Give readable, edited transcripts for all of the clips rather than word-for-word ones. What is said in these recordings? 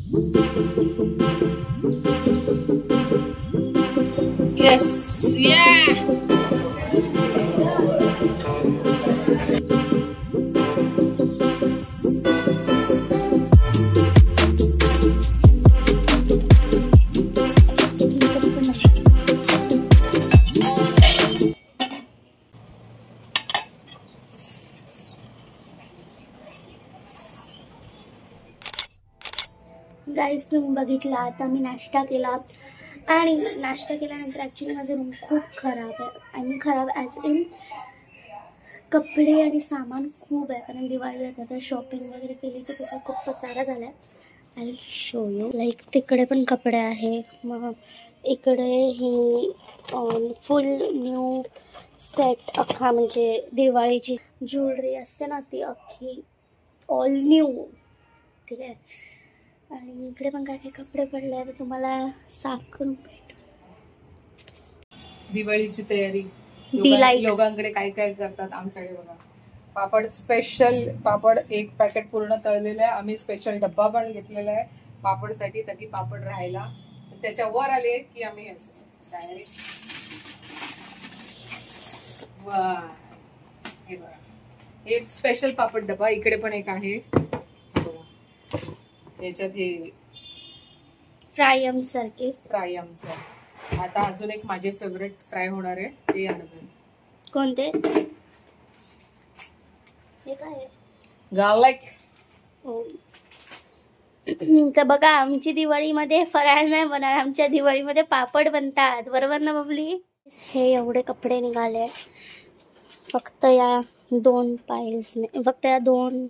Yes, yeah. Guys तुम्ही बघितला आता मी नाश्ता केला आणि नाश्ता केल्यानंतर ॲक्च्युली माझं रूम खूप खराब आहे आणि खराब ॲज इन कपडे आणि सामान खूप आहे कारण दिवाळी आता तर शॉपिंग वगैरे केली तर त्याचा खूप पसारा झाला आहे आणि शो यू लाईक तिकडे पण कपडे आहे मग इकडे ही फुल न्यू सेट अख्खा म्हणजे दिवाळीची ज्वेलरी असते ना ती अख्खी ऑल न्यू ठीक आहे आणि इकडे पण काय काय कपडे पडले तर तुम्हाला साफ करून भेट दिवाळीची तयारी लोकांकडे काय काय करतात आमच्याकडे बघा पापड स्पेशल पापड एक पॅकेट पूर्ण तळलेलं आहे आम्ही स्पेशल डब्बा पण घेतलेला आहे पापडसाठी ताकी पापड राहायला त्याच्या वर आले की आम्ही तयारी हे बघा एक स्पेशल पापड डब्बा इकडे पण एक आहे याच्यात हे फ्राय सारखे फ्राय आमचं आता अजून एक माझे फेवरेट फ्राय होणार आहे ते आणलं कोणते हे काय गार्लिक तर बघा आमची दिवाळीमध्ये फराळ नाही बनणार आमच्या दिवाळीमध्ये पापड बनतात बरोबर ना बबली हे एवढे कपडे निघाले फक्त या 2 पाईल्सने फक्त या 2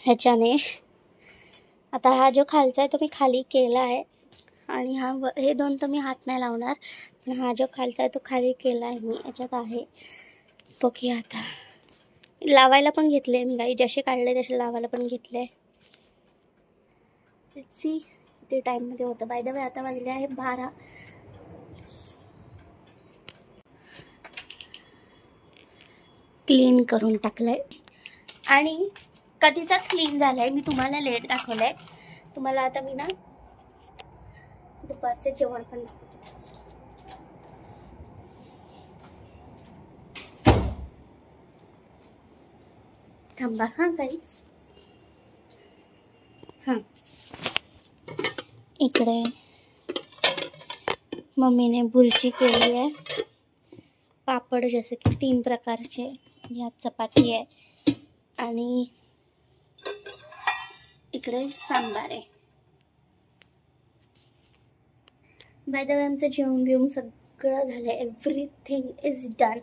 ह्याच्याने आता हा जो खालचा आहे तो मी खाली केला आहे आणि हे 2 तर मी हात नाही लावणार पण हा जो खालचा आहे तो खाली केला आहे मी याच्यात आहे बघूया आता लावायला पण घेतले मी काही जसे काढले तसे लावायला पण घेतले सी किती टाईममध्ये होतं बाय द वे आता वाजले आहे 12 क्लीन करून टाकलंय आणि कधीचाच क्लीन झालाय मी तुम्हाला लेट दाखवलंय तुम्हाला आता मी ना दुपारचे जेवण पण थांबा हा काहीच हां इकडे मम्मीने भुर्जी केली आहे पापड जसे की 3 प्रकारचे यात चपाती आहे आणि इकडे सांबार आहे बाय द वे आमचं जेवण बिवून सगळं झालं एव्हरीथिंग इज डन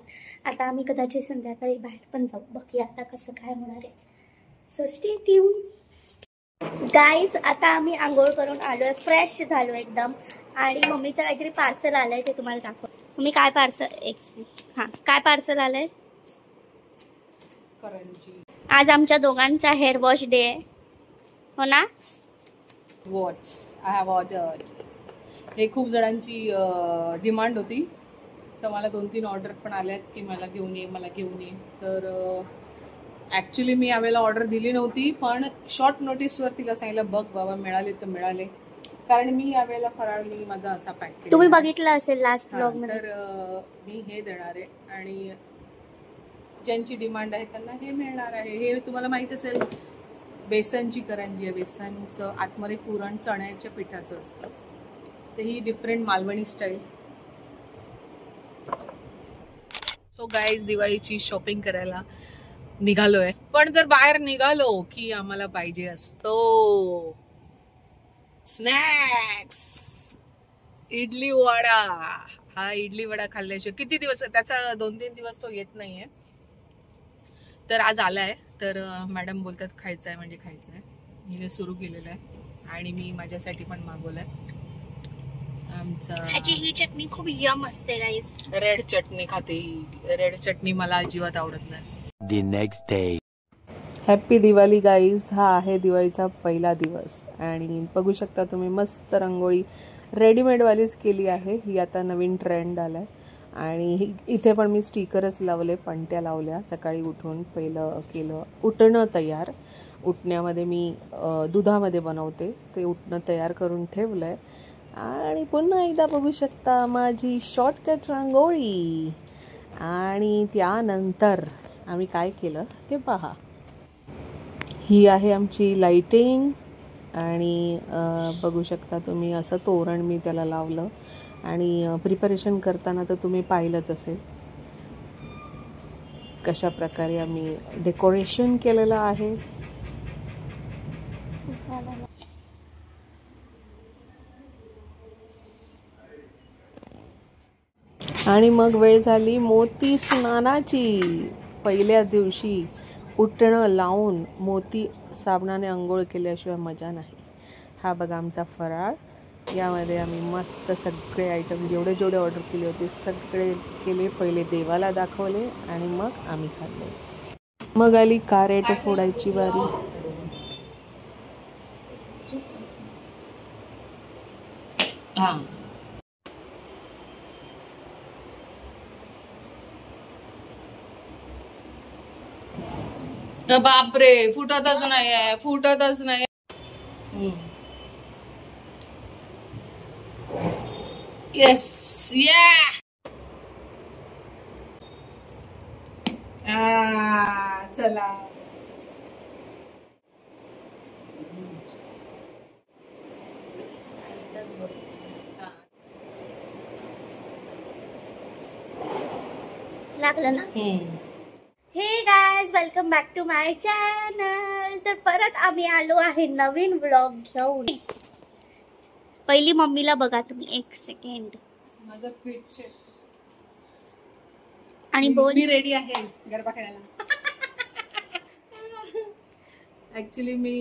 आता आम्ही कदाचित संध्याकाळी बाहेर पण जाऊ बघूया आता कसं काय होणार आहे सो स्टे ट्यून गाईज आता आम्ही आंघोळ करून आलो आहे फ्रेश झालो एकदम आणि मम्मीचं काहीतरी पार्सल आलं आहे ते तुम्हाला दाखव मम्मी काय पार्सल हां काय पार्सल आलं आहे आज आमच्या दोघांचा हेअर वॉश डे आहे हो ना वॉच आय हॅव ऑर्डर्ड हे खूप जणांची डिमांड होती तर मला 2-3 ऑर्डर पण आल्यात की मला घेऊन ये तर ॲक्च्युली मी यावेळेला ऑर्डर दिली नव्हती पण शॉर्ट नोटीसवर तिला सांगितलं बघ बाबा मिळाले तर मिळाले कारण मी यावेळेला फराळ मी माझा असा पॅक केला तुम्ही बघितलं असेल लास्ट ब्लॉग मध्ये तर मी हे देणार आहे आणि ज्यांची डिमांड आहे त्यांना हे मिळणार आहे हे तुम्हाला माहित असेल बेसनची करंजी आहे बेसनचं आतमध्ये पुरण चण्याच्या पिठाचं असतं तर ही different Malvani style so guys दिवाळीची शॉपिंग करायला निघालोय पण जर बाहेर निघालो की आम्हाला पाहिजे असतो स्नॅक्स इडली वडा हा इडली वडा खाल्ल्याशिवाय किती दिवस त्याचा 2-3 दिवस तो येत नाहीये तर आज आलाय तर मॅडम बोलतात खायचं आहे म्हणजे खायचं आहे मी सुरू केलेलं आहे आणि मी माझ्यासाठी पण मागवलंय ह्याची ही चटणी खूप यम असते गाईज रेड चटणी खाते रेड चटणी मला अजिबात आवडत नाही The next day. Happy Diwali guys हा आहे दिवाळीचा पहिला दिवस आणि बघू शकता तुम्ही मस्त रांगोळी रेडीमेडवालीच केली आहे ही आता नवीन ट्रेंड आलाय आणि इथे पण मी स्टिकरच लावले पणत्या लावल्या सकाळी उठून पहिलं केलं उठणं तयार उटण्यामध्ये मी दुधामध्ये बनवते ते उटणं तयार करून ठेवलं आहे. आणि पुन्हा एकदा बघू शकता माझी शॉर्टकट रांगोळी. आणि त्यानंतर आम्ही काय केलं ते पहा. ही आहे आमची लाइटिंग आणि बघू शकता तुम्ही असं तोरण मी त्याला लावलं. आणि प्रिपरेशन करताना तर तुम्ही पाहिलंच असेल कशा प्रकारे आम्ही डेकोरेशन केलेलं आहे. आणि मग वेळ झाली मोती स्नानाची. पहिल्या दिवशी उटणं लावून मोती साबणाने अंघोळ केल्याशिवाय मजा नाही. हा बघा आमचा फराळ. यामध्ये आम्ही मस्त सगळे आयटम जेवढे जेवढे ऑर्डर केले होते सगळे केले. पहिले देवाला दाखवले आणि मग आम्ही खाल्ले. मग आली कारेट फोडायची बारी. बापरे, फुटतच नाही, फुटतच नाही. येस या चला. लागलं ना. हे guys, welcome back to my channel. तर परत आम्ही आलो आहे नवीन व्लॉग घेऊन. पहिली मम्मीला बघा तुम्ही. एक सेकंड. माझं फिट चेक. आणि बोल. मी रेडी आहे गरबा खेळायला. ऍक्च्युली मी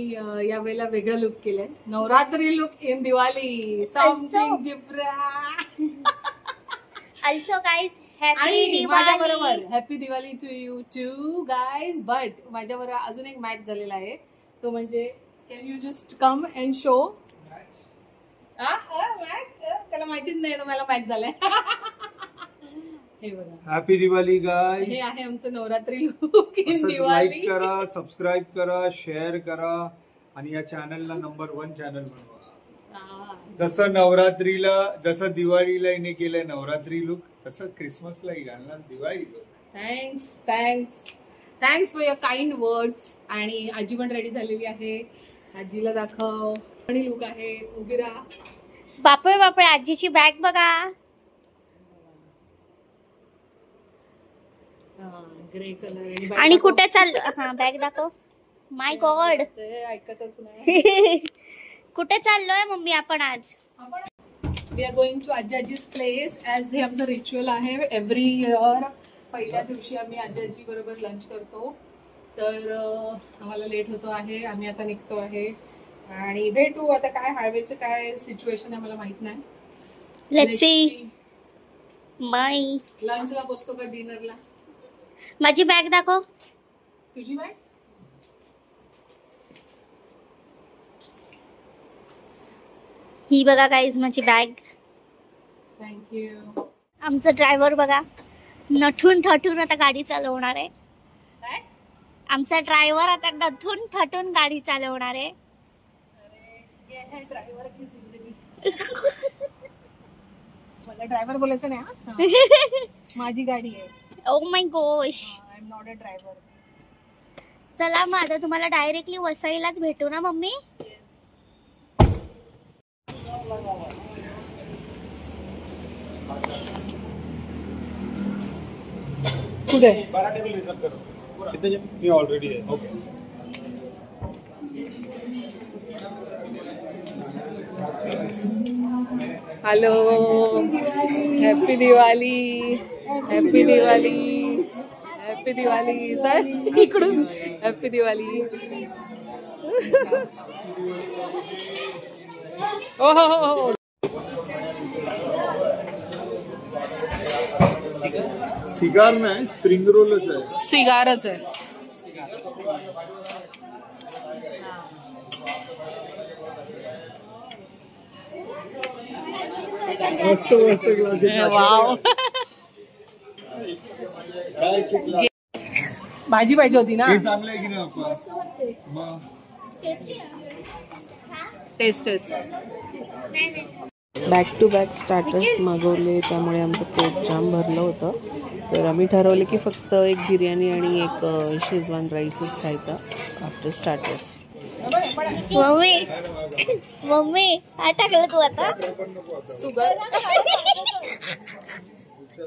या वेळेला वेगळं लुक केलंय. Navratri look in Diwali. Something different. Also guys आणि माझ्या बरोबर happy Diwali to you too guys. But माझ्या बरोबर अजून एक मॅच झालेला आहे. तो म्हणजे can you just come and show. Match त्याला माहितीच नाही तुम्हाला मॅच झालाय. हे बघा हॅपी दिवाळी गाईज. हे आहे आमचं Navratri look in Diwali. Like करा, सबस्क्राईब करा, शेअर करा आणि या चॅनलला नंबर 1 चॅनल बनवा. जसं नवरात्रीला जसं दिवाळीला हिने केलंय नवरात्री लुक तसं क्रिसमसलाही घालणार Diwali look. Thanks for your kind words. आणि आजी पण रेडी झालेली आहे. आजीला दाखव. आणि लुक आहे. उभी राहा. बापरे बापरे, आजीची बॅग बघा. Grey colour. आणि कुठे चाललो. हा बॅग दाखव. माय गॉड, ऐकतच नाही. कुठे चाललोय मम्मी आपण आज. वी आर गोइंग टू आजी's प्लेस. ॲज हे आमचं रिच्युअल आहे. एव्हरी इयर पहिल्या दिवशी आम्ही आजी बरोबर लंच करतो. तर आम्हाला लेट होतो आहे. आम्ही आता निघतो आहे आणि भेटू. आता काय हायवेचं काय सिच्युएशन आहे मला माहित नाही. Let's see. बाय. लंचला बसतो का डिनरला. माझी बॅग दाखव. तुझी बॅग. ही बघा गाईज माझी बॅग. थँक्यू. आमचा ड्रायव्हर बघा नटून थटून आता गाडी चालवणार आहे. आमचा ड्रायव्हर आता नटून थटून गाडी चालवणार आहे. ड्रायव्हर की जिंदगी. मला ड्रायव्हर बोलायचं नाही. माझी गाडी आहे. Oh my gosh. I am not a driver. चला मग आता तुम्हाला डायरेक्टली वसईलाच भेटू ना मम्मी. कुठे. मी ऑलरेडी आहे. Okay. Hello. Happy Diwali. Happy Diwali. Happy Diwali. Sir इकडून हॅपी दिवाळी. हो हो हो. सिगार नाही, स्प्रिंग रोलच आहे. सिगारच आहे. मस्त मस्त ग्लास. वाव. भाजी पाहिजे होती ना. चांगलं आहे की नाही. Taste back to back starters मागवले, त्यामुळे आमचं पोट जाम भरलं होतं. तर आम्ही ठरवलं की फक्त एक बिर्याणी आणि एक शेजवान राईसच खायचा आफ्टर स्टार्टर्स. मम्मी काय टाकलं तू आता?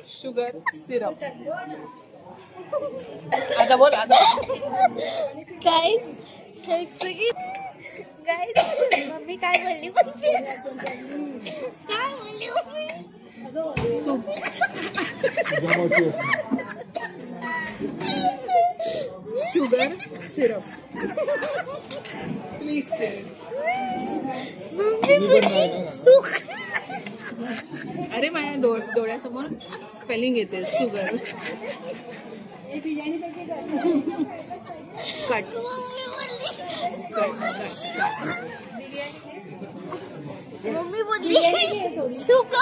Sugar syrup. आता बोल आता. गाईज मम्मी काय बोलली? काय बोलली mummy? Soup. Sugar syrup. Please mummy बोलली सुख. अरे माझ्या डोळ्यासमोर स्पेलिंग येते शुगर. कट. मम्मी बोलली सुख.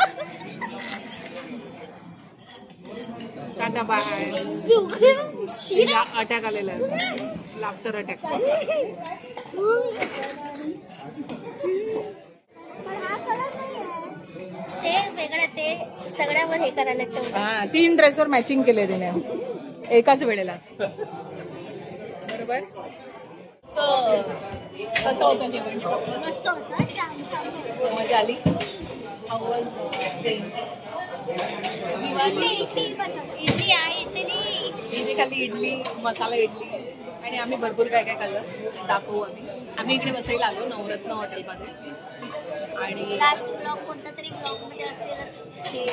Tata bye. सुख अटॅक आलेला आहे. Laughter attack. ते वेगळं, ते सगळ्यावर हे करायला ठेवलं. हा 3 ड्रेसवर मॅचिंग केले तिने एकाच वेळेला. बरोबर. कसं होतं जेवण? मस्त होतं. मजा आली. मी खाल्ली इडली, मसाला इडली, आणि आम्ही भरपूर काय काय खाल्लं दाखवू. आम्ही इकडे बसायला आलो नवरत्न हॉटेलमध्ये. आणि लास्ट ब्लॉग कोणता तरी ब्लॉग मध्ये असेलच हे.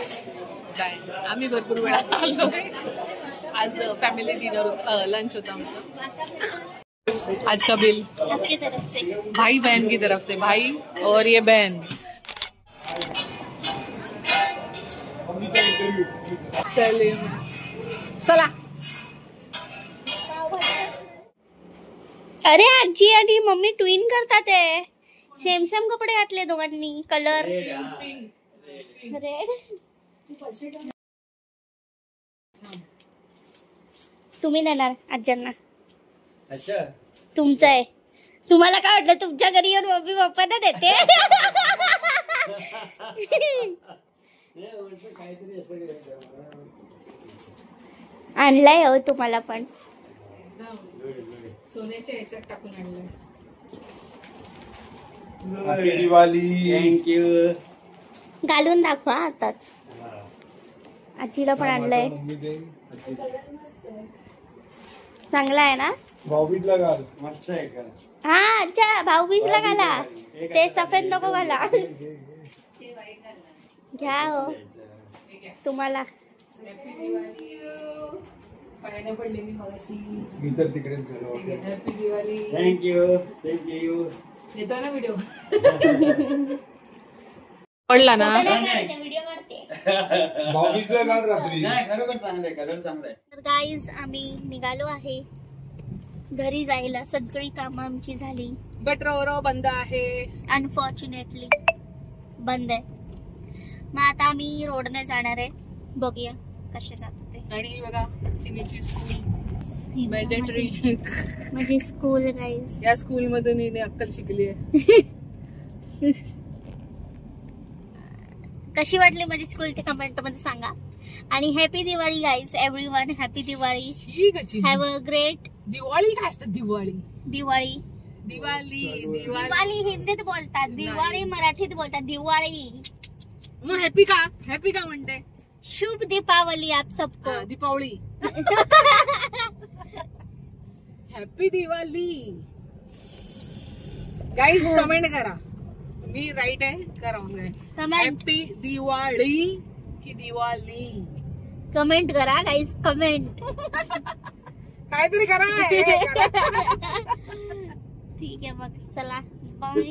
काय आम्ही भरपूर वेळा आलो. आज फॅमिली डिनर लंच होता आमचं. आज का बिल आपकी तरफ से, भाई बहन की तरफ से. भाई और ये बहन. चला. अरे आजी आणि मम्मी ट्विन करतात आहे. सेम सेम कपडे घातले दोघांनी. Colour red. तुम्ही देणार आज्यांना. तुमचं आहे. तुम्हाला काय वाटलं तुमच्या घरी येऊन मम्मी पप्पांना देते? आणलाय हो तुम्हाला पण. सोन्याच्या ह्याच्यात टाकून आणलं. हॅपी दिवाळी. थँक्यू. घालून दाखवा आताच. आजीला पण आणलंय. चांगला आहे ना? भाऊबीजला घाल. मस्त आहे का? हा अच्छा भाऊबीजला घाला. ते सफेद नको घाला. घ्या हो तुम्हाला. पायाने पडले मी मगाशी. मी तर तिकडेच झालो. हॅपी दिवाळी. थँक्यू. येतो ना व्हिडिओ. पडला ना. व्हिडिओ काढते. भाऊबीजला घाल रात्री. नाही खरोखर चांगलंय. कलर चांगलाय. तर गाईज आम्ही निघालो आहे घरी जायला. सगळी कामं आमची झाली. बट रो बंद आहे. अनफॉर्च्युनेटली बंद आहे. मग आता आम्ही रोडने जाणार आहे. बघूया कसे जात होते. आणि बघा चिनीची स्कूल मॅन्डेटरी. माझी स्कूल गाईज. या स्कूल मधून हिने अक्कल शिकली आहे. कशी वाटली माझी स्कूल ते कमेंट मध्ये सांगा. आणि happy Diwali guys everyone. Happy Diwali. Have a great. Diwali काय असतं? दिवाळी दिवाळी दिवाळी दिवाळी हिंदीत बोलतात. दिवाळी मराठीत बोलतात. दिवाळी. मग हॅपी का म्हणते? शुभ दीपावली आप सबको. Deepavali. Happy Diwali. Guys comment करा. मी राईट आहे का रॉंग आहे? हॅपी दिवाळी की दिवाळी? कमेंट करा गाईज. कमेंट काहीतरी करा. ठीक आहे मग चला बाय.